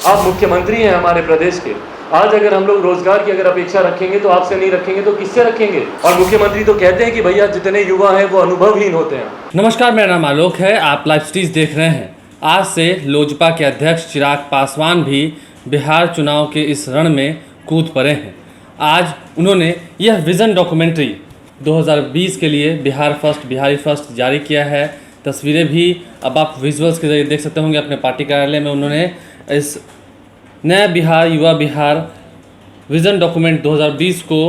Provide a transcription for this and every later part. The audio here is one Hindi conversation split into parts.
आप मुख्यमंत्री हैं हमारे प्रदेश के। आज अगर हम लोग रोजगार की अगर अपेक्षा रखेंगे तो आपसे नहीं रखेंगे तो किससे रखेंगे? और मुख्यमंत्री तो कहते हैं कि भैया जितने युवा हैं वो अनुभवहीन होते हैं। नमस्कार, मेरा नाम आलोक है। आप लाइव स्ट्रीज देख रहे हैं। आज से लोजपा के अध्यक्ष चिराग पासवान भी बिहार चुनाव के इस रण में कूद पड़े हैं। आज उन्होंने यह विज़न डॉक्यूमेंट्री 2020 के लिए बिहार फर्स्ट बिहारी फर्स्ट जारी किया है। तस्वीरें भी अब आप विजुअल्स के जरिए देख सकते होंगे। अपने पार्टी कार्यालय में उन्होंने इस नया बिहार युवा बिहार विज़न डॉक्यूमेंट 2020 को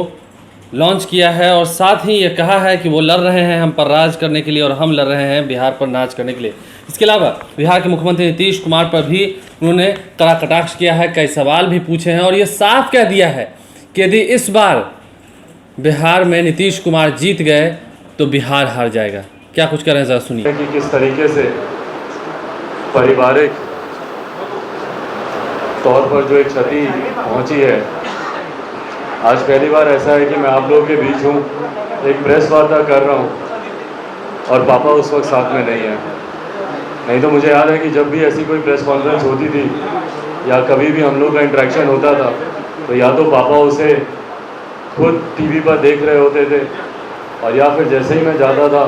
लॉन्च किया है और साथ ही ये कहा है कि वो लड़ रहे हैं हम पर राज करने के लिए और हम लड़ रहे हैं बिहार पर नाज करने के लिए। इसके अलावा बिहार के मुख्यमंत्री नीतीश कुमार पर भी उन्होंने कड़ा कटाक्ष किया है, कई सवाल भी पूछे हैं और ये साफ कह दिया है कि यदि इस बार बिहार में नीतीश कुमार जीत गए तो बिहार हार जाएगा। क्या कुछ कह रहे हैं ज़रा सुनिए। कि किस तरीके से पारिवारिक तौर पर जो एक क्षति पहुंची है। आज पहली बार ऐसा है कि मैं आप लोगों के बीच हूँ, एक प्रेस वार्ता कर रहा हूँ और पापा उस वक्त साथ में नहीं है। नहीं तो मुझे याद है कि जब भी ऐसी कोई प्रेस कॉन्फ्रेंस होती थी या कभी भी हम लोग का इंटरेक्शन होता था तो या तो पापा उसे खुद टीवी पर देख रहे होते थे और या फिर जैसे ही मैं जाता था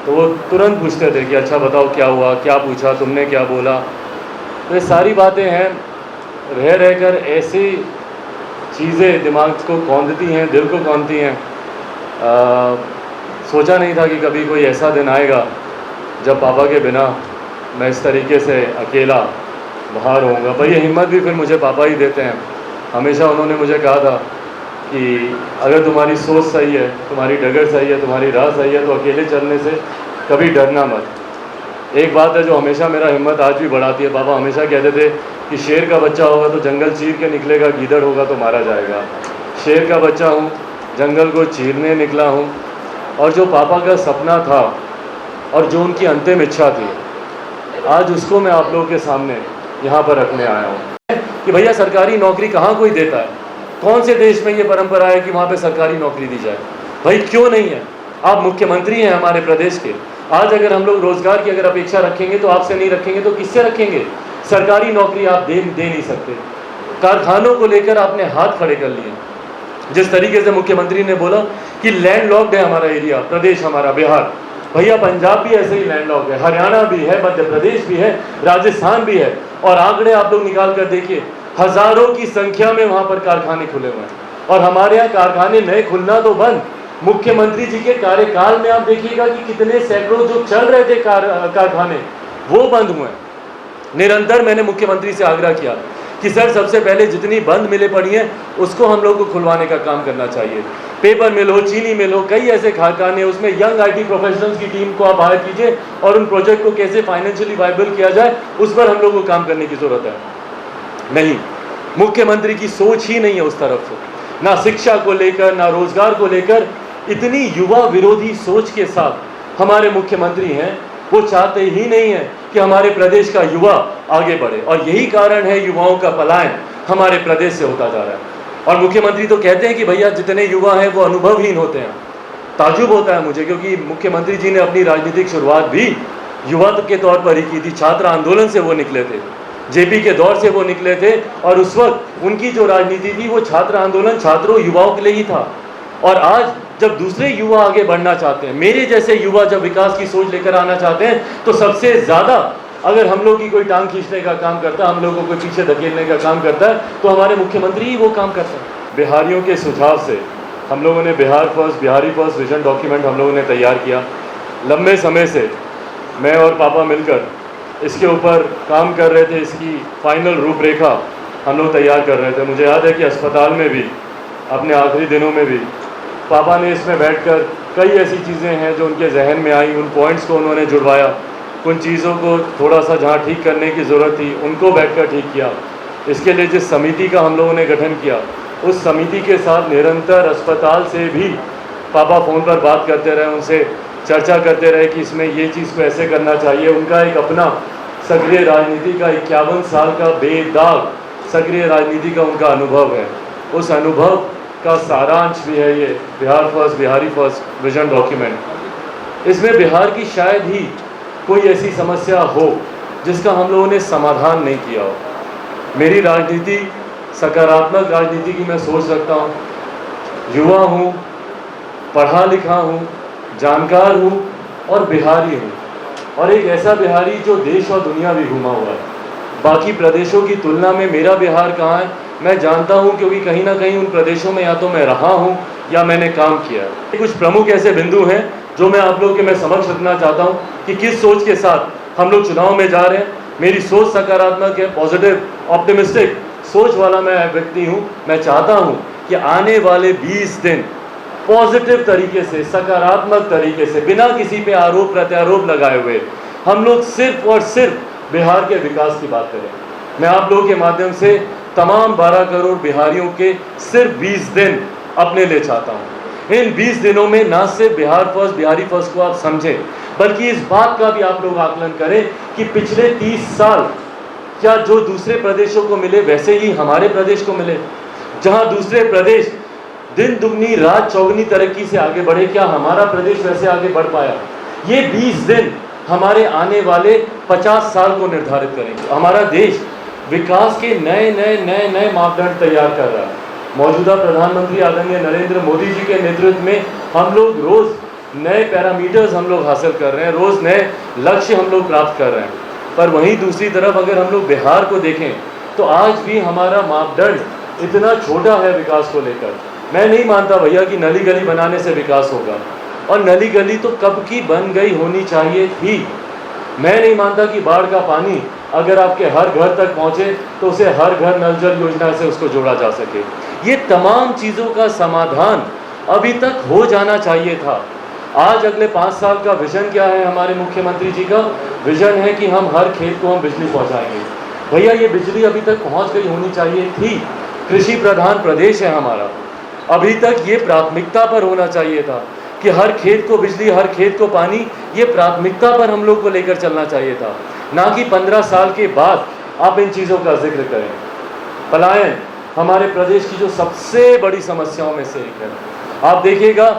तो वो तुरंत पूछते थे कि अच्छा बताओ क्या हुआ, क्या पूछा, तुमने क्या बोला। तो ये सारी बातें हैं, रह रहकर ऐसी चीज़ें दिमाग को कौंधती हैं, दिल को कौंधती हैं। सोचा नहीं था कि कभी कोई ऐसा दिन आएगा जब पापा के बिना मैं इस तरीके से अकेला बाहर होऊंगा। पर ये हिम्मत भी फिर मुझे पापा ही देते हैं। हमेशा उन्होंने मुझे कहा था कि अगर तुम्हारी सोच सही है, तुम्हारी डगर सही है, तुम्हारी राह सही है तो अकेले चलने से कभी डरना मत। एक बात है जो हमेशा मेरा हिम्मत आज भी बढ़ाती है। पापा हमेशा कहते थे कि शेर का बच्चा होगा तो जंगल चीर के निकलेगा, गीदड़ होगा तो मारा जाएगा। शेर का बच्चा हूँ, जंगल को चीरने निकला हूँ और जो पापा का सपना था और जो उनकी अंतिम इच्छा थी आज उसको मैं आप लोगों के सामने यहाँ पर रखने आया हूँ कि भैया सरकारी नौकरी कहाँ कोई देता है? कौन से देश में ये परंपरा है कि वहाँ पे सरकारी नौकरी दी जाए? भाई क्यों नहीं है? आप मुख्यमंत्री हैं हमारे प्रदेश के। आज अगर हम लोग रोजगार की अगर अपेक्षा रखेंगे तो आपसे नहीं रखेंगे तो किससे रखेंगे? सरकारी नौकरी आप दे नहीं सकते। कारखानों को लेकर आपने हाथ खड़े कर लिए। जिस तरीके से मुख्यमंत्री ने बोला कि लैंडलॉक्ड है हमारा एरिया, प्रदेश हमारा बिहार। भैया पंजाब भी ऐसे ही लैंडलॉक्ड है, हरियाणा भी है, मध्य प्रदेश भी है, राजस्थान भी है। और आंकड़े आप लोग निकाल कर देखिए, हजारों की संख्या में वहाँ पर कारखाने खुले हुए हैं। और हमारे यहाँ कारखाने नए खुलना तो बंद, मुख्यमंत्री जी के कार्यकाल में आप देखिएगा कि कितने सैकड़ों जो चल रहे थे कारखाने वो बंद हुए हैं। निरंतर मैंने मुख्यमंत्री से आग्रह किया कि सर सबसे पहले जितनी बंद मिलें पड़ी हैं उसको हम लोग को खुलवाने का काम करना चाहिए। पेपर मिल हो, चीनी मिल हो, कई ऐसे कारखाने, उसमें यंग IT प्रोफेशनल्स की टीम को आप हायर कीजिए और उन प्रोजेक्ट को कैसे फाइनेंशियली वाइबल किया जाए उस पर हम लोग को काम करने की ज़रूरत है। नहीं, मुख्यमंत्री की सोच ही नहीं है उस तरफ से, ना शिक्षा को लेकर ना रोजगार को लेकर। इतनी युवा विरोधी सोच के साथ हमारे मुख्यमंत्री हैं, वो चाहते ही नहीं है कि हमारे प्रदेश का युवा आगे बढ़े और यही कारण है युवाओं का पलायन हमारे प्रदेश से होता जा रहा है। और मुख्यमंत्री तो कहते हैं कि भैया जितने युवा हैं वो अनुभवहीन होते हैं। ताज्जुब होता है मुझे, क्योंकि मुख्यमंत्री जी ने अपनी राजनीतिक शुरुआत भी युवा के तौर पर ही की थी। छात्र आंदोलन से वो निकले थे, JP के दौर से वो निकले थे और उस वक्त उनकी जो राजनीति थी वो छात्र आंदोलन छात्रों युवाओं के लिए ही था। और आज जब दूसरे युवा आगे बढ़ना चाहते हैं, मेरे जैसे युवा जब विकास की सोच लेकर आना चाहते हैं तो सबसे ज़्यादा अगर हम लोग की कोई टांग खींचने का काम करता है, हम लोगों को पीछे धकेलने का काम करता है तो हमारे मुख्यमंत्री ही वो काम करते हैं। बिहारियों के सुझाव से हम लोगों ने Bihar first Bihari first vision document हम लोगों ने तैयार किया। लंबे समय से मैं और पापा मिलकर इसके ऊपर काम कर रहे थे। इसकी फाइनल रूपरेखा हम लोग तैयार कर रहे थे। मुझे याद है कि अस्पताल में भी अपने आखिरी दिनों में भी पापा ने इसमें बैठकर कई ऐसी चीज़ें हैं जो उनके जहन में आई, उन पॉइंट्स को उन्होंने जुड़वाया, उन चीज़ों को थोड़ा सा जहाँ ठीक करने की ज़रूरत थी उनको बैठकर ठीक किया। इसके लिए जिस समिति का हम लोगों ने गठन किया उस समिति के साथ निरंतर अस्पताल से भी पापा फ़ोन पर बात करते रहे, उनसे चर्चा करते रहे कि इसमें ये चीज़ को ऐसे करना चाहिए। उनका एक अपना सक्रिय राजनीति का 51 साल का बेदाग सक्रिय राजनीति का उनका अनुभव है। उस अनुभव का सारांश भी है ये Bihar first Bihari first vision document. इसमें बिहार की शायद ही कोई ऐसी समस्या हो जिसका हम लोगों ने समाधान नहीं किया हो। मेरी राजनीति सकारात्मक राजनीति की मैं सोच रखता हूँ। युवा हूँ, पढ़ा लिखा हूँ, जानकार हूँ और बिहारी हूँ, और एक ऐसा बिहारी जो देश और दुनिया भी घूमा हुआ है। बाकी प्रदेशों की तुलना में मेरा बिहार कहाँ है मैं जानता हूँ, क्योंकि कहीं ना कहीं उन प्रदेशों में या तो मैं रहा हूँ या मैंने काम किया है। कुछ प्रमुख ऐसे बिंदु हैं जो मैं आप लोग के मैं समक्ष रखना चाहता हूँ कि किस सोच के साथ हम लोग चुनाव में जा रहे हैं। मेरी सोच सकारात्मक है, पॉजिटिव ऑप्टिमिस्टिक सोच वाला मैं व्यक्ति हूँ। मैं चाहता हूँ कि आने वाले 20 दिन पॉजिटिव तरीके से, सकारात्मक तरीके से, बिना किसी पे आरोप प्रत्यारोप लगाए हुए हम लोग सिर्फ और सिर्फ बिहार के विकास की बात करें। मैं आप लोगों के माध्यम से तमाम 12 करोड़ बिहारियों के सिर्फ 20 दिन अपने लिए चाहता हूँ। इन 20 दिनों में ना सिर्फ बिहार फर्स्ट, बिहारी फर्स्ट को आप समझें, बल्कि इस बात का भी आप लोग आकलन करें कि पिछले 30 साल क्या जो दूसरे प्रदेशों को मिले वैसे ही हमारे प्रदेश को मिले। जहाँ दूसरे प्रदेश दिन दुगनी रात चौगनी तरक्की से आगे बढ़े, क्या हमारा प्रदेश वैसे आगे बढ़ पाया? ये 20 दिन हमारे आने वाले 50 साल को निर्धारित करेंगे। हमारा देश विकास के नए नए नए नए मापदंड तैयार कर रहा है। मौजूदा प्रधानमंत्री आदरणीय नरेंद्र मोदी जी के नेतृत्व में हम लोग रोज़ नए पैरामीटर्स हम लोग हासिल कर रहे हैं, रोज़ नए लक्ष्य हम लोग प्राप्त कर रहे हैं। पर वहीं दूसरी तरफ अगर हम लोग बिहार को देखें तो आज भी हमारा मापदंड इतना छोटा है विकास को लेकर। मैं नहीं मानता भैया कि नली गली बनाने से विकास होगा, और नली गली तो कब की बन गई होनी चाहिए थी। मैं नहीं मानता कि बाढ़ का पानी अगर आपके हर घर तक पहुंचे तो उसे हर घर नल जल योजना से उसको जोड़ा जा सके। ये तमाम चीज़ों का समाधान अभी तक हो जाना चाहिए था। आज अगले 5 साल का विजन क्या है हमारे मुख्यमंत्री जी का? विजन है कि हम हर खेत को हम बिजली पहुंचाएंगे। भैया ये बिजली अभी तक पहुंच गई होनी चाहिए थी। कृषि प्रधान प्रदेश है हमारा, अभी तक ये प्राथमिकता पर होना चाहिए था कि हर खेत को बिजली, हर खेत को पानी, ये प्राथमिकता पर हम लोग को लेकर चलना चाहिए था, ना कि 15 साल के बाद आप इन चीज़ों का जिक्र करें। पलायन हमारे प्रदेश की जो सबसे बड़ी समस्याओं में से एक है। आप देखिएगा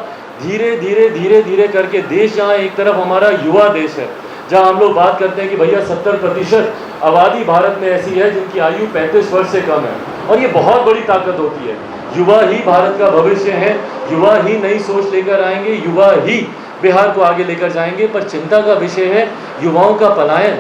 धीरे धीरे धीरे धीरे करके देश, जहाँ एक तरफ हमारा युवा देश है, जहाँ हम लोग बात करते हैं कि भैया 70% आबादी भारत में ऐसी है जिनकी आयु 35 वर्ष से कम है, और ये बहुत बड़ी ताकत होती है। युवा ही भारत का भविष्य है, युवा ही नई सोच लेकर आएंगे, युवा ही बिहार को आगे लेकर जाएंगे। पर चिंता का विषय है युवाओं का पलायन।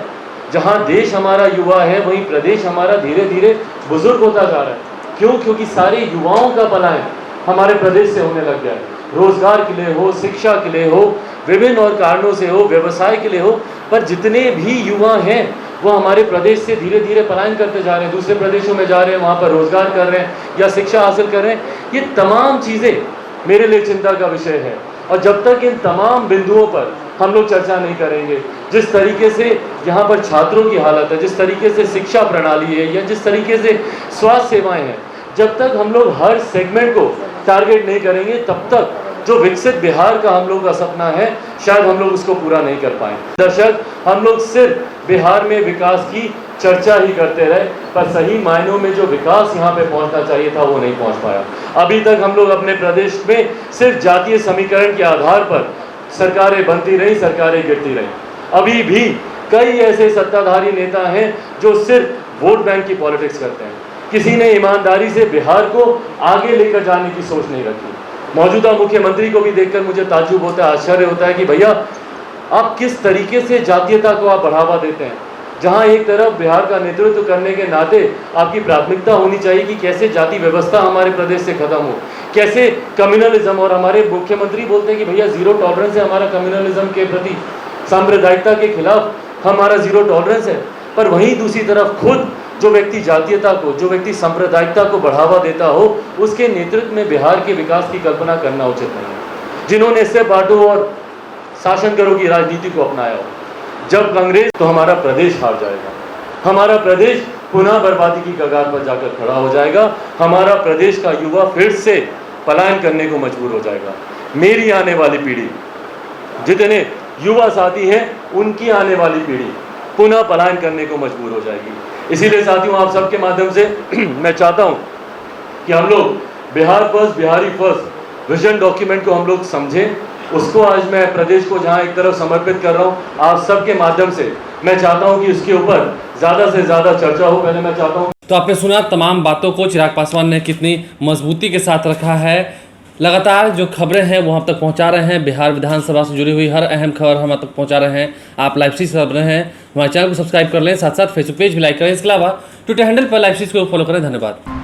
जहाँ देश हमारा युवा है वहीं प्रदेश हमारा धीरे धीरे बुजुर्ग होता जा रहा है। क्यों? क्योंकि सारे युवाओं का पलायन हमारे प्रदेश से होने लग गया है। रोजगार के लिए हो, शिक्षा के लिए हो, विभिन्न और कारणों से हो, व्यवसाय के लिए हो, पर जितने भी युवा हैं वो हमारे प्रदेश से धीरे धीरे पलायन करते जा रहे हैं, दूसरे प्रदेशों में जा रहे हैं, वहाँ पर रोजगार कर रहे हैं या शिक्षा हासिल कर रहे हैं। ये तमाम चीज़ें मेरे लिए चिंता का विषय है, और जब तक इन तमाम बिंदुओं पर हम लोग चर्चा नहीं करेंगे, जिस तरीके से यहाँ पर छात्रों की हालत है, जिस तरीके से शिक्षा प्रणाली है, या जिस तरीके से स्वास्थ्य सेवाएं हैं, जब तक हम लोग हर सेगमेंट को टारगेट नहीं करेंगे, तब तक जो विकसित बिहार का हम लोग का सपना है शायद हम लोग उसको पूरा नहीं कर पाए। दर्शक, हम लोग सिर्फ बिहार में विकास की चर्चा ही करते रहे, पर सही मायनों में जो विकास यहाँ पे पहुँचना चाहिए था वो नहीं पहुँच पाया। अभी तक हम लोग अपने प्रदेश में सिर्फ जातीय समीकरण के आधार पर सरकारें बनती रही, सरकारें गिरती रही। अभी भी कई ऐसे सत्ताधारी नेता हैं जो सिर्फ वोट बैंक की पॉलिटिक्स करते हैं। किसी ने ईमानदारी से बिहार को आगे लेकर जाने की सोच नहीं रखी। मौजूदा मुख्यमंत्री को भी देखकर मुझे ताज्जुब होता है, आश्चर्य होता है कि भैया आप किस तरीके से जातीयता को आप बढ़ावा देते हैं। जहां एक तरफ बिहार का नेतृत्व करने के नाते आपकी प्राथमिकता होनी चाहिए कि कैसे जाति व्यवस्था हमारे प्रदेश से खत्म हो, कैसे कम्युनलिज्म, और हमारे मुख्यमंत्री बोलते हैं कि भैया जीरो टॉलरेंस है हमारा कम्युनलिज्म के प्रति, सांप्रदायिकता के खिलाफ हमारा जीरो टॉलरेंस है। पर वहीं दूसरी तरफ खुद जो व्यक्ति जातीयता को, जो व्यक्ति सांप्रदायिकता को बढ़ावा देता हो, उसके नेतृत्व में बिहार के विकास की कल्पना करना उचित नहीं है। जिन्होंने इससे बांटो और शासन करो की राजनीति को अपनाया हो, जब कांग्रेस, तो हमारा प्रदेश हार जाएगा, हमारा प्रदेश पुनः बर्बादी की कगार पर जाकर खड़ा हो जाएगा, हमारा प्रदेश का युवा फिर से पलायन करने को मजबूर हो जाएगा। मेरी आने वाली पीढ़ी, जितने युवा साथी हैं, उनकी आने वाली पीढ़ी पुनः पलायन करने को मजबूर हो जाएगी। इसीलिए साथियों, आप सबके माध्यम से मैं चाहता हूं कि हम लोग Bihar first, Bihari first vision document को हम लोग समझें, उसको आज मैं प्रदेश को जहाँ एक तरफ समर्पित कर रहा हूँ, आप सबके माध्यम से मैं चाहता हूँ कि उसके ऊपर ज़्यादा से ज़्यादा चर्चा हो। पहले मैं चाहता हूँ। तो आपने सुना तमाम बातों को चिराग पासवान ने कितनी मजबूती के साथ रखा है। लगातार जो खबरें हैं वो हम तक पहुंचा रहे हैं। बिहार विधानसभा से जुड़ी हुई हर अहम खबर हम तक पहुंचा रहे हैं। आप लाइव स्ट्रीम कर रहे हैं, हमारे चैनल को सब्सक्राइब कर लें, साथ साथ फेसबुक पेज भी लाइक करें। इसके अलावा ट्विटर हैंडल पर लाइव स्ट्रीम को फॉलो करें। धन्यवाद।